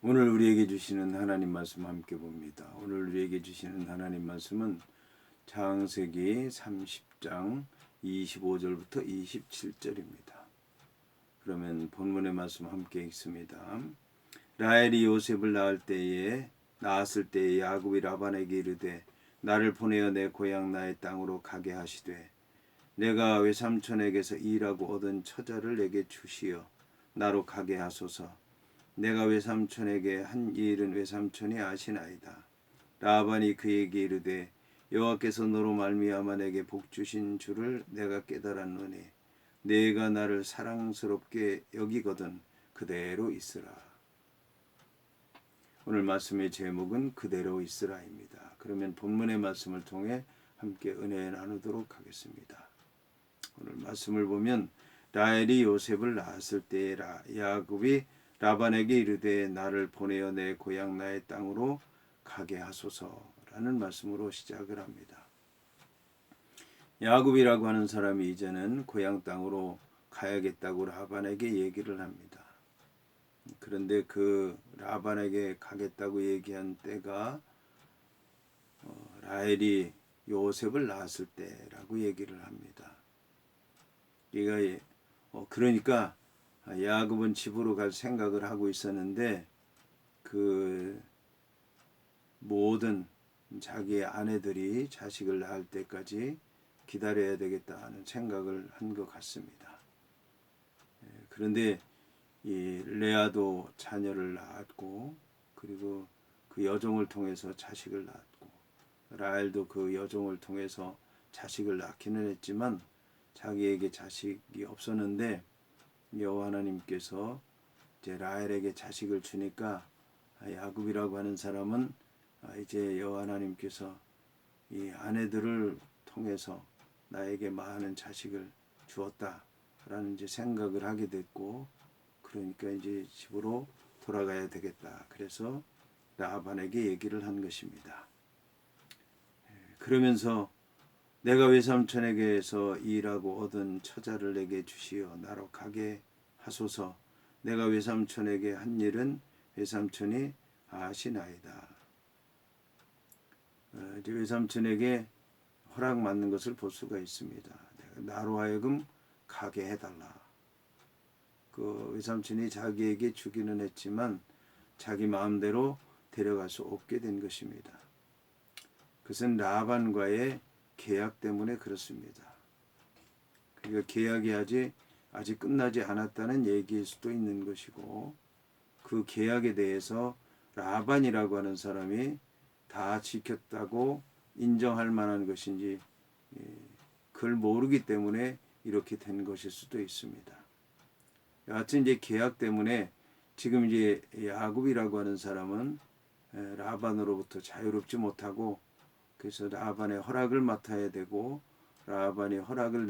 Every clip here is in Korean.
오늘 우리에게 주시는 하나님 말씀 함께 봅니다. 오늘 우리에게 주시는 하나님 말씀은 창세기 30장 25절부터 27절입니다. 그러면 본문의 말씀 함께 읽습니다. 라헬이 요셉을 낳았을 때에 야곱이 라반에게 이르되 나를 보내어 내 고향 나의 땅으로 가게 하시되 내가 외삼촌에게서 일하고 얻은 처자를 내게 주시어 나로 가게 하소서. 내가 외삼촌에게 한 일은 외삼촌이 아시나이다. 라반이 그에게 이르되 여호와께서 너로 말미암아 내게 복 주신 줄을 내가 깨달았노니 내가 나를 사랑스럽게 여기거든 그대로 있으라. 오늘 말씀의 제목은 그대로 있으라입니다. 그러면 본문의 말씀을 통해 함께 은혜 나누도록 하겠습니다. 오늘 말씀을 보면 라헬이 요셉을 낳았을 때에 야곱이 라반에게 이르되 나를 보내어 내 고향 나의 땅으로 가게 하소서라는 말씀으로 시작을 합니다. 야곱이라고 하는 사람이 이제는 고향 땅으로 가야겠다고 라반에게 얘기를 합니다. 그런데 그 라반에게 가겠다고 얘기한 때가 라헬이 요셉을 낳았을 때라고 얘기를 합니다. 그러니까 야곱은 집으로 갈 생각을 하고 있었는데 그 모든 자기의 아내들이 자식을 낳을 때까지 기다려야 되겠다는 생각을 한 것 같습니다. 그런데 이 레아도 자녀를 낳았고 그리고 그 여종을 통해서 자식을 낳았고 라헬도 그 여종을 통해서 자식을 낳기는 했지만 자기에게 자식이 없었는데 여호와 하나님께서 이제 라헬에게 자식을 주니까 야곱이라고 하는 사람은 이제 여호와 하나님께서 이 아내들을 통해서 나에게 많은 자식을 주었다라는 이제 생각을 하게 됐고 그러니까 이제 집으로 돌아가야 되겠다. 그래서 라반에게 얘기를 한 것입니다. 그러면서 내가 외삼촌에게서 일하고 얻은 처자를 내게 주시어 나로 가게 하소서. 내가 외삼촌에게 한 일은 외삼촌이 아시나이다. 이제 외삼촌에게 허락받는 것을 볼 수가 있습니다. 나로 하여금 가게 해달라. 그 외삼촌이 자기에게 주기는 했지만 자기 마음대로 데려갈 수 없게 된 것입니다. 그것은 라반과의 계약 때문에 그렇습니다. 그러니까 계약이 아직 끝나지 않았다는 얘기일 수도 있는 것이고 그 계약에 대해서 라반이라고 하는 사람이 다 지켰다고 인정할 만한 것인지 그걸 모르기 때문에 이렇게 된 것일 수도 있습니다. 여하튼 이제 계약 때문에 지금 이제 야곱이라고 하는 사람은 라반으로부터 자유롭지 못하고 그래서 라반의 허락을 맡아야 되고 라반이 허락을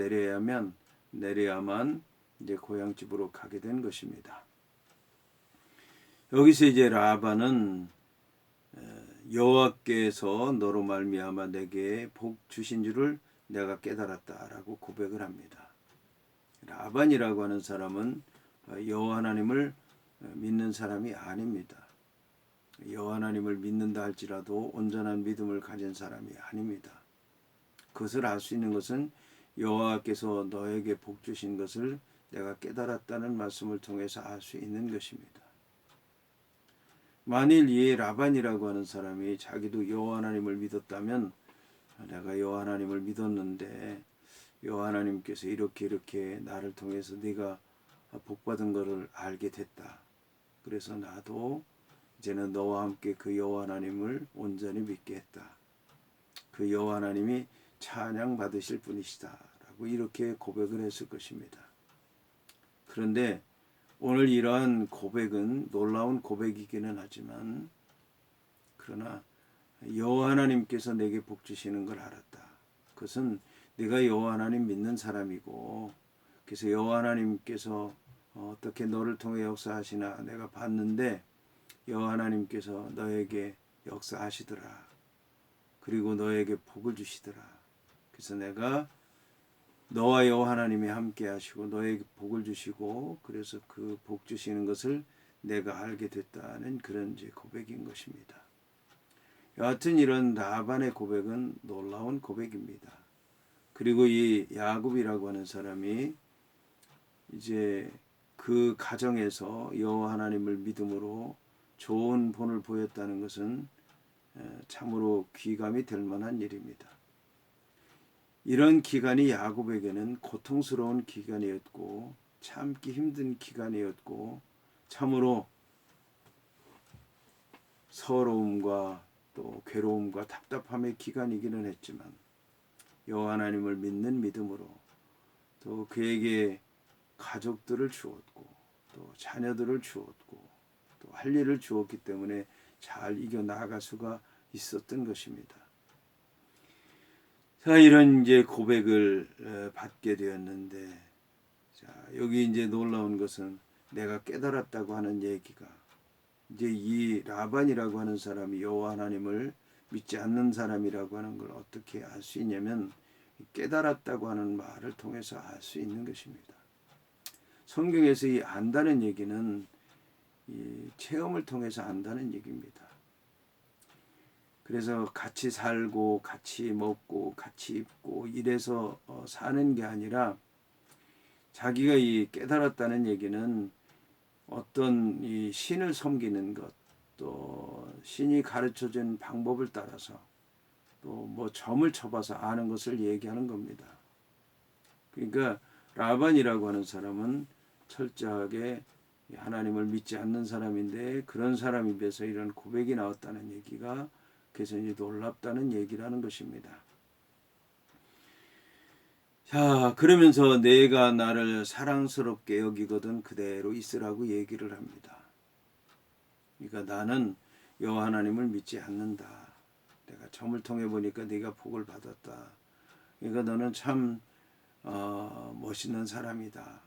내려야만 이제 고향집으로 가게 된 것입니다. 여기서 이제 라반은 여호와께서 너로 말미암아 내게 복 주신 줄을 내가 깨달았다라고 고백을 합니다. 라반이라고 하는 사람은 여호와 하나님을 믿는 사람이 아닙니다. 여호와 하나님을 믿는다 할지라도 온전한 믿음을 가진 사람이 아닙니다. 그것을 알 수 있는 것은 여호와께서 너에게 복 주신 것을 내가 깨달았다는 말씀을 통해서 알 수 있는 것입니다. 만일 이 라반이라고 하는 사람이 자기도 여호와 하나님을 믿었다면 내가 여호와 하나님을 믿었는데 여호와 하나님께서 이렇게 나를 통해서 네가 복받은 것을 알게 됐다. 그래서 나도 이제는 너와 함께 그 여호와 하나님을 온전히 믿게 했다. 그 여호와 하나님이 찬양 받으실 분이시다라고 이렇게 고백을 했을 것입니다. 그런데 오늘 이러한 고백은 놀라운 고백이기는 하지만 그러나 여호와 하나님께서 내게 복 주시는 걸 알았다. 그것은 내가 여호와 하나님 믿는 사람이고 그래서 여호와 하나님께서 어떻게 너를 통해 역사하시나 내가 봤는데 여호와 하나님께서 너에게 역사하시더라. 그리고 너에게 복을 주시더라. 그래서 내가 너와 여호와 하나님이 함께 하시고 너에게 복을 주시고 그래서 그 복 주시는 것을 내가 알게 됐다는 그런 이제 고백인 것입니다. 여하튼 이런 라반의 고백은 놀라운 고백입니다. 그리고 이 야곱이라고 하는 사람이 이제 그 가정에서 여호와 하나님을 믿음으로 좋은 본을 보였다는 것은 참으로 귀감이 될 만한 일입니다. 이런 기간이 야곱에게는 고통스러운 기간이었고 참기 힘든 기간이었고 참으로 서러움과 또 괴로움과 답답함의 기간이기는 했지만 여호와 하나님을 믿는 믿음으로 또 그에게 가족들을 주었고 또 자녀들을 주었고 또 할 일을 주었기 때문에 잘 이겨나갈 수가 있었던 것입니다. 자, 이런 이제 고백을 받게 되었는데, 자, 여기 이제 놀라운 것은 내가 깨달았다고 하는 얘기가 이제 이 라반이라고 하는 사람이 여호와 하나님을 믿지 않는 사람이라고 하는 걸 어떻게 알 수 있냐면 깨달았다고 하는 말을 통해서 알 수 있는 것입니다. 성경에서 이 안다는 얘기는 이 체험을 통해서 안다는 얘기입니다. 그래서 같이 살고 같이 먹고 같이 입고 이래서 사는 게 아니라 자기가 이 깨달았다는 얘기는 어떤 이 신을 섬기는 것, 또 신이 가르쳐준 방법을 따라서 또 뭐 점을 쳐봐서 아는 것을 얘기하는 겁니다. 그러니까 라반이라고 하는 사람은 철저하게 하나님을 믿지 않는 사람인데 그런 사람에 비해서 이런 고백이 나왔다는 얘기가 그래서 이제 놀랍다는 얘기라는 것입니다. 자, 그러면서 내가 나를 사랑스럽게 여기거든 그대로 있으라고 얘기를 합니다. 그러니까 나는 여호와 하나님을 믿지 않는다. 내가 점을 통해 보니까 네가 복을 받았다. 그러니까 너는 참 멋있는 사람이다.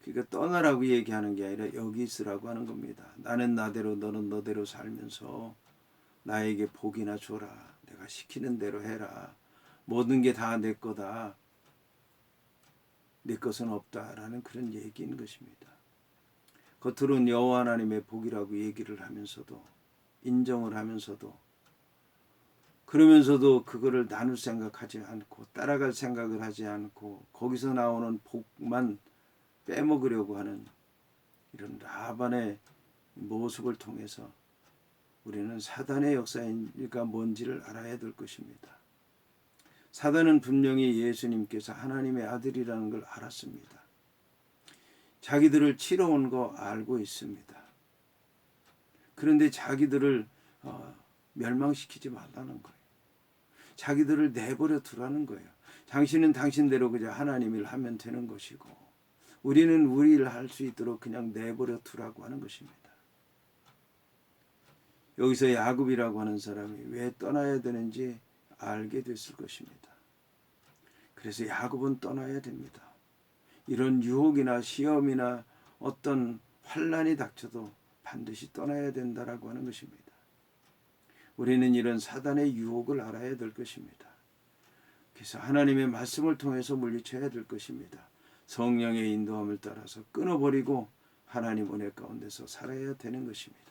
그러니까 떠나라고 얘기하는 게 아니라 여기 있으라고 하는 겁니다. 나는 나대로 너는 너대로 살면서 나에게 복이나 줘라. 내가 시키는 대로 해라. 모든 게 다 내 거다. 내 것은 없다라는 그런 얘기인 것입니다. 겉으로는 여호와 하나님의 복이라고 얘기를 하면서도 인정을 하면서도 그러면서도 그거를 나눌 생각하지 않고 따라갈 생각을 하지 않고 거기서 나오는 복만 빼먹으려고 하는 이런 라반의 모습을 통해서 우리는 사단의 역사가 뭔지를 알아야 될 것입니다. 사단은 분명히 예수님께서 하나님의 아들이라는 걸 알았습니다. 자기들을 치러 온 거 알고 있습니다. 그런데 자기들을 멸망시키지 말라는 거예요. 자기들을 내버려 두라는 거예요. 당신은 당신대로 그저 하나님 일 하면 되는 것이고 우리는 우리 일 할 수 있도록 그냥 내버려 두라고 하는 것입니다. 여기서 야곱이라고 하는 사람이 왜 떠나야 되는지 알게 됐을 것입니다. 그래서 야곱은 떠나야 됩니다. 이런 유혹이나 시험이나 어떤 환난이 닥쳐도 반드시 떠나야 된다라고 하는 것입니다. 우리는 이런 사단의 유혹을 알아야 될 것입니다. 그래서 하나님의 말씀을 통해서 물리쳐야 될 것입니다. 성령의 인도함을 따라서 끊어버리고 하나님 은혜 가운데서 살아야 되는 것입니다.